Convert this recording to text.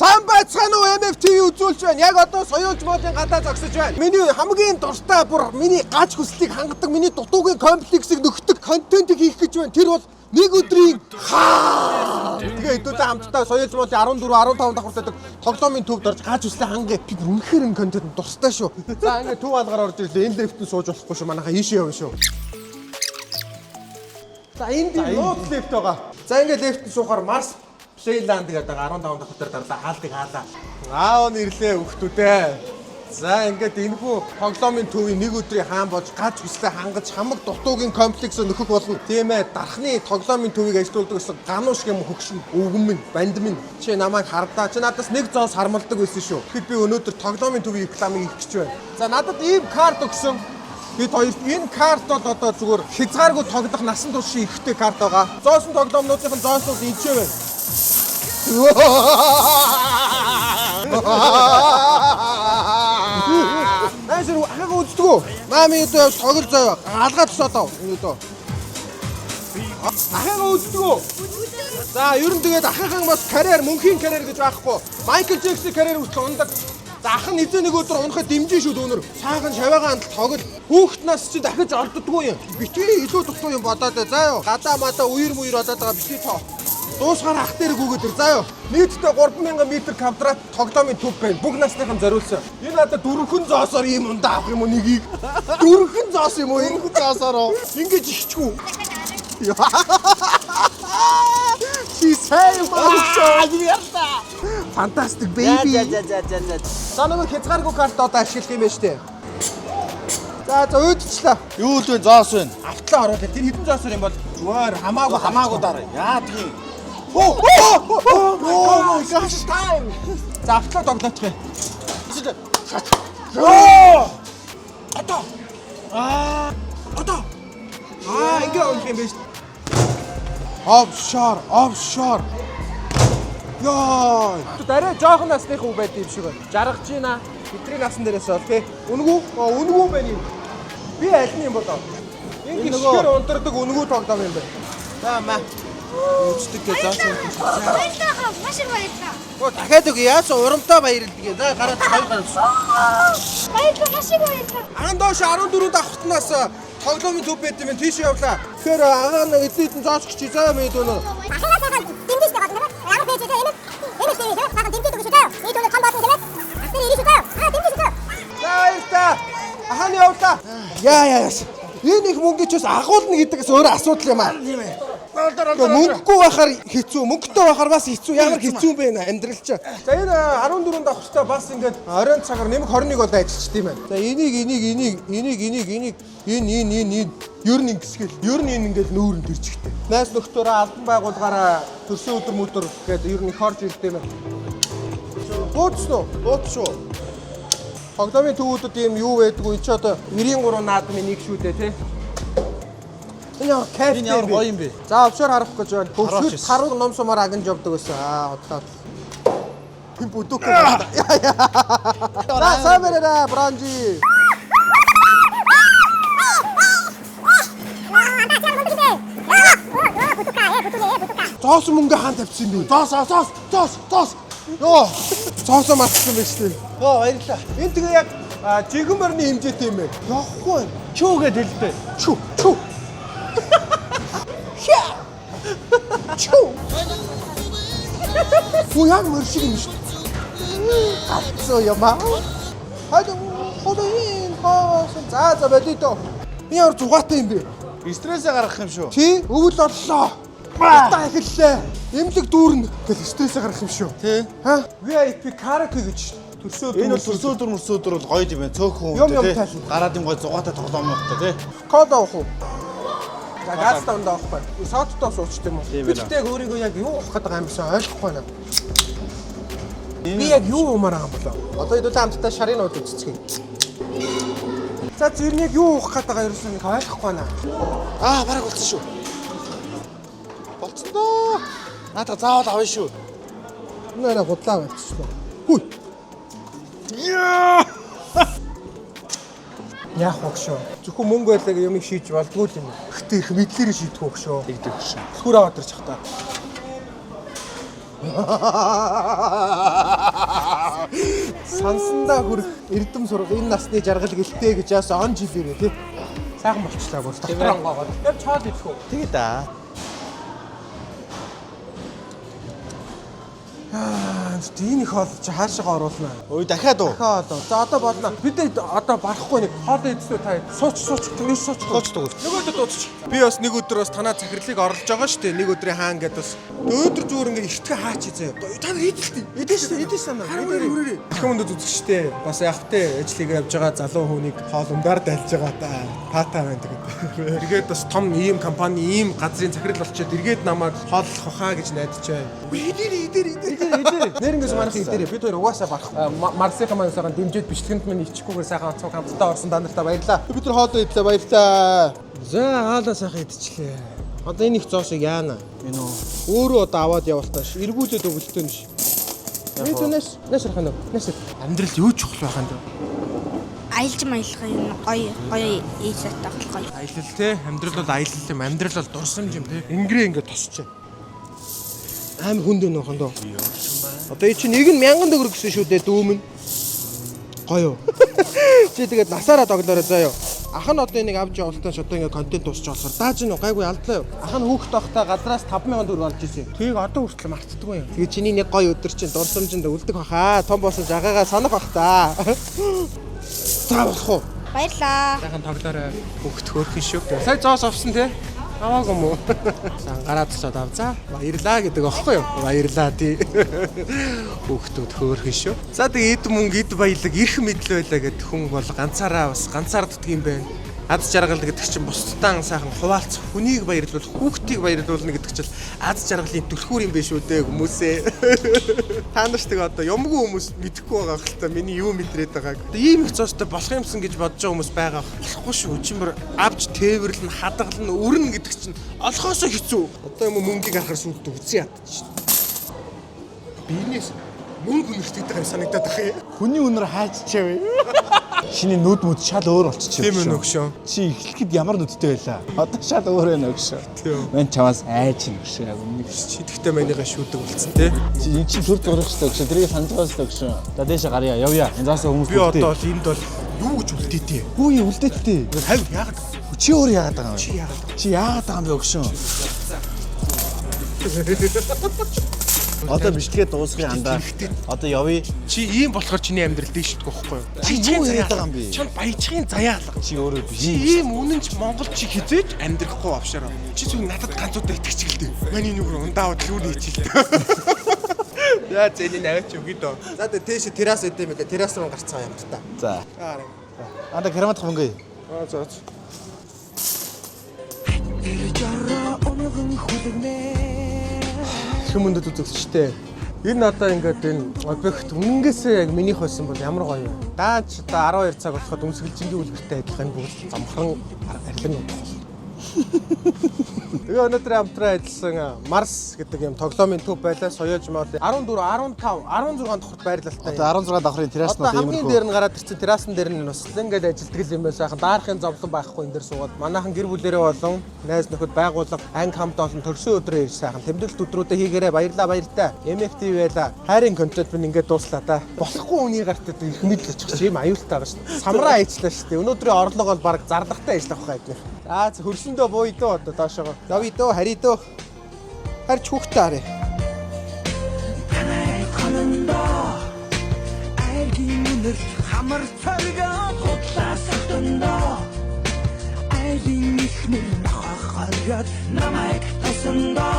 Сайн байцгаана уу MFTV үзүүлж байна. Яг одоо соёолж моодын гадаа зогсож байна. Миний хамгийн дуртай бүр миний гач хүслийг хангадаг, миний дутуугийн комплексыг нөхдөг контентыг хийх гэж байна. Тэр бол нэг өдрийн тэгээ хэдүүлээ хамтдаа соёолж моодын 14 15 давхартайдаг тоглоомын төвд орж гач хүслээ хангах. Би үнэхээр энэ контент дуртай шүү. За ингээд төв алгаар орж ирлээ. Энэ лифтэн сууж болохгүй шүү. Манайхаа ийшээ явна шүү. За энд нууц лифт байгаа. За ингээд лифтэн суухаар Марс Плейланд гэдэг 15 дахь хотоор дарлаа хаалтыг хаалаа. Аав нь ирлээ хүүхдүүдээ. За ингээд энэхүү тоглоомын төвийн нэг өдрийн хаан болж гач хүслээ хангаж хамаг дутуугийн комплекс нөхөх болно. Тийм ээ, дархны тоглоомын төвийг ажилуулдаг гэсэн ганууш юм хөгшин өвгөн минь, банд минь. Чи намайг хардаа. Чи надаас нэг зоос хармалдаг байсан шүү. Тэгэхэд би өнөөдөр тоглоомын төвийн рекламыг хийх гэж байна. За надад ийм карт өгсөн. Бид хоёрт энэ карт бол одоо зүгээр хязгааргүй тоглох насан туршийн ихтэй карт байгаа. Зоосон тоглоомнуудын зооснууд энэчээ байна. Найсэр ахаг үздэг үү? Маами өөдөө явж тоглож заяа. Алгаа тусаад тав. Өөдөө. Ахаг үздэг үү? За ер нь тэгээд ахыхан бас карьер, мөнхийн карьер гэж байхгүй. Майкл Джексон карьер хүртэл ундаг. За ах нь эзэн нэг өдөр унахад дэмжин шүү дүүнөр. Цаахан шаваагаан хандлт тоглол. Хүүхднаас чи дахиж олддоггүй юм. Битгий илүү дутуу юм бодоод бай. Заа юу. Гадаа мадаа үер болоод байгаа битгий тоо. Дуусгаар ах дээр гүгээд ир заа юу. Нийтдээ 3000 м квадрат тоглоомын төв байна. Бүх насныхан зориулсан. Энэ надад дөрвөн зоосоор ийм ундаа авах юм уу нэгийг? Дөрвөн зоос юм уу? Энэ зоосоор ингэж ихчгүй. Шисэй маа. Fantastic baby. За нэг хязгааргүй карт одоо ашиглах юм байна штэ. За өөдчлээ. Юу л вэ зоос вэ? Автлаа ороод тэр хэдэн зоосор юм бол зүгээр хамаагүй дараа. Яа тийм. Oh my gosh time. За автлаа тоглоочих юм. Одоо. Ингээ олох юм биш. Offshore. Яа. Дараа жоохон насны хүү байд юм шиг байна. Жаргаж байна. Бидний насан дээрээс бол тий. Үнгүү байна юм. Би аль нь юм болоо. Энэ гişгээр унтардаг үнгүү тоглоом юм байна. За маа. Үчдэг гэж заасан юм. Баярлалаа. Машин баярлалаа. Оо дахиад үг яасан урамтай баярлалаа. За гараад хоёр гараад. Баярлалаа. Машин баярлалаа. Аан доош 14 давхартнаас тоглоомын төв байт юм тийш явлаа. Тэгэхээр агаа нэг эдийн зоос чи заа мэд өнөө. Ахаа цагаан дэмжиж байгаа юм байна. Яагаад байж байгаа юм бэ? Энэ тийм ээ. Хаан дэмжиж өгч байгаа. Энэ төв хан баасан юм байна. Ахтар ирэх үү? Дэмжиж өгч. За баярлалаа. Ахааны явлаа. Яа. Энэ их мөнгө ч бас агуулна гэдэгээс өөр асуудал юм аа. Тийм ээ. Мөнгөгүй байхаар хэцүү, мөнгөтэй байхаар бас хэцүү. Ямар хэцүү юм бэ амьдрал ч. За энэ 14 давхртай бас ингээд оройн цагаар нэмэг 21 бол ажиллаж тийм байна. За энийг энэ ер нь ингэсгэл. Ер нь энэ ингээд нүүрэн төрчихтэй. Найс нөхдөөрөө албан байгууллагаараа төрсөн өдөр гэдэг ер нь их орж ирдэг юм байна. Бууцсан уу? Тоглоомын төвүүдэд ийм юу байдгүй чи одоо 93 наадмын нэг шүү дээ тий. Энэ ямар гоё юм бэ? За офшор харах гэж байна. Хөвсгөл харууг ном сумаар агнж явдаг байсан. Хотлоо. Хин бүдүүх байна. За самараа бранжи. Зоос мөнгө хаан тавьчихсан би. Зоос. Йоо. Зоосоо мартсан байж тээ. Йоо баярлаа. Энэ тэгээ яг жигэн мөрний хэмжээтэй юм байна. Явахгүй. Чүү гэдэг хэлтэй. Чүү. Хүү яг мөр шиг юм шүү дээ. Гацоо ямаа. Ходоин хоосон. За бодито. Би ямар зугаатай юм бэ? Стрессээ гаргах юм шүү. Тий? Өвөл боллоо. Батаа эхэллээ. Эмнэлэг дүүрнэ. Тэгэл стрессээ гаргах юм шүү. Тий? VIP караоке гэж төрсөө Энэ бол төрсөө өдөр бол гоё юм байна. Цөөхөн үү тий. Гараад юм гоё зугаатай тоглоомнуудтай тий. Код авах уу? За газ тавнд авахгүй. Соттой суучт юм уу? Гэхдээ өөрийгөө яг юу авах гэдэг юм шиг ойлгохгүй байна. Би яг юу умаар байгаа юм болоо? Одоо хэдүүлээ хамтдаа шарын ууд үзцгээе. За зэрнийг юу уух гэдэг юм ерөөсөө нэг ойлгохгүй байна. Бараг болсон шүү. Болцсон доо. Наадах заавал авна шүү. Нэрэ худлаа болчихлоо. Хүй. Яах вэ шүү? Зөвхөн мөнгө байлаа юм шийдэж болдгоо юм. Гэтэ их мэдлэрээ шийдэх вэ шүү? Тэгдэг шүү. Сүр аваад ирчих та. Шансандаа хүрэх эрдэм сурга энэ насны жаргал гэлтэй гэж яасан он жилээрээ тий. Сайхан болчихлаа бүр доктор онгоогоо. Яг чаад идэх үү? Тэгээ да. Энэ их хоол чи хаашаа оруулна. Ой дахиад уу. Дахиад одоо. За одоо бодно. Бид одоо барахгүй нэг хоол идсэн та сууч юу сууч Тоочтой. нөгөөдөө дуудчих. Би бас нэг өдөр бас танаа захирлыг оруулж байгаа шүү дээ. Нэг өдрийн хаан гэдэг бас өдөр зүгээр ингээ ихтгэн хаач заяа. Та нар идэлтэй. Идэж санаа. Идэрээ. Хүмүүнд үзэх шүү дээ. Бас явахтай ажлыг явж байгаа залуу хүнийг хоол ундаар дайлж байгаа та. Пата байна гэдэг. Эргээд бас том ийм компани ийм газрын захирал болчиход эргээд намайг хооллох хаа гэж найдчихаа. Идэр. Нэр ингээс манайх идэрээ. Бид хоёр угаасаа барах. Марсынхаа маань сайхан дэмжиж бичлэгэнд минь иччихгүйгээр сайхан онцгой хамтдаа орсон данартаа баярлаа. Бид нар хоолоо идлээ баярлаа. За хаалаа сайхан идчихлээ. Одоо энэ их зоошиг яана. Энэ үү. Өөрөө одоо аваад явалтааш эргүүлээд өгөлтөө нь ш. Бид өнөөс нэшрэх нь. Нэшр. Амьдрал юу чухал байх юм бэ? Аялж маялах юм гоё ийсэт авах гоё. Аялал те. Амьдрал бол аялал юм. Амьдрал бол дурсамж юм те. Ингээ тосч. Аим хүнд нөхөн дөө. Одоо чи нэг нь 1000 төгрөг гэсэн шүү дээ дүүмэн. Гоё юу? Чи тэгээд насаараа доглоорой заа юу. Ах нь одоо энийг авч явалтаас одоо ингээ контент дуусч болохоор дааж нь гайгүй алдлаа юу. Ах нь хүүхд байхдаа газраас 5000 төгрөг олж ирсэн. Тийг одоо хүртэл мартдаггүй юм. Тэгээд чиний нэг гоё өдөр чинь дурсамжинд үлдэх баха. Том болсон жагаагаа санах бах та. За болох уу? Баярлаа. Сайхан тоглоорой. Хүүхд хөөрхөн шүү. Сая зоос авсан те. Аваагүй мó. Гараад цаад авзаа. Баярлаа гэдэг аахгүй юу? Баярлаа тий. Хүүхдүүд хөөрхөн шүү. За тэгээ эд мөнгө эд баялаг эрх мэдл байлаа гэд хүн бол ганцаараа бас ганцаарддаг юм байна. Аз жаргал гэдэг чинь бусдаа сайхан хуваалцах хүнийг баярлуул, хүүхдийг баярлуулна гэдэг чинь аз жаргалын түлхүүр юм биш үү дээ хүмүүсээ. Та нар ч тэгээ одоо юмгүй хүмүүс мэдэхгүй байгаа хэлтэй миний юу мэдрээд байгааг. Ийм их цоостой болох юмсан гэж бодож байгаа хүмүүс байгаа. Болохгүй шүү. Чимэр авч тээвэрлэн хадгална өрнө гэдэг чинь олохоосоо хэцүү. Одоо юм мөнгийг харахаар сүлд үзэн ядчих. Бизнес мөнгө үнэртэй байгаа санагдаад байна. Хүний үнэр хааччихвэ. Шиний нүд мүд шал өөр болчихчихв. Тийм ээ өгшөө. Чи эхлэхэд ямар нүдтэй байлаа? Одоо шал өөр байна өгшөө. Тийм. Мэн чамаас айж юм өгшөө. Өмнө Чидгтэй манийгаа шүүдэг болсон тий. чи эн чинь төр зурагчтай өгшөө. Тэрийг санаж байгаас өгшөө. За дээшээ гарья. Явъя. Энэ заасаа хүмүүс Би одоо бол энд бол юу гэж үлдээтэй. Хүү үлдээдтэй. Хавь яагаад? Чи өөр яагаад байгаа юм? Чи яагаад? Чи яагаад байгаа юм бэ өгшөө? Одоо бичлэгээ дуусгын андаа. Одоо явъя. Чи ийм болохоор чиний амьдрал дэвшдэг байхгүй юу? Чи юу яриад байгаа юм бэ? Чам баяжхын заяалга. Чи өөрөө биш. Чи ийм үнэнч Монгол чи хизээж амьдрахгүй авшаараа. Чи зүг надад ганцуудаа итгэцгэлтэй. Маний нүгөр ундаавал юу хийчихэлтэй. Яа зэний наваач үгүй дөө. За тийш террас эдэм ингээ террас руу гарцгаа юм та. За. Аарай. Анда керамат хөнгөе. За. Хүмүүнд үзэгчтэй. Энэ одоо ингээд энэ объект үнэнгээсээ яг минийх байсан бол ямар гоё вэ? Даач одоо 12 цаг болоход өмсгөлжингийн үлгэртэй адилхан бүгд замхан арилан удах бол. Тэгээ өнөөдөр хамтран ажилласан Марс гэдэг юм тоглоомын төв байлаа. Соёож мал 14, 15, 16 давхрт байрлалтай. Одоо 16 давхрын терраснууд одоо хамгийн дээр нь гараад ирсэн террасн дээр нь бас ингээд ажилтгал юм байсан. Даарахын зовлон байхгүй энэ дээр суугаад манайхан гэр бүлэрээ болон найз нөхөд байгууллага анги хамт олон төрсөн өдрөө ирж сайхан тэмдэглэлт өдрүүдэд хийгээрэй. Баярлаа. MFTV байла. Хайрын контент минь ингээд дууслаа та. Болохгүй үний гартад их мэдлэж чи юм аюултай байгаа шүү. Самраа ээжлээ шүү дээ. Өнөөдрийн орлого бол баг зардагтай ажиллах байх гэдэг. За хөрсөндөө бууя дөө одоо доошоо. Явъя дөө, харъя дөө. Харж хүүхдээ харъя. Хамар царга хутлаасахтандаа айлын ихнэр нахахаргад намайг тасандаа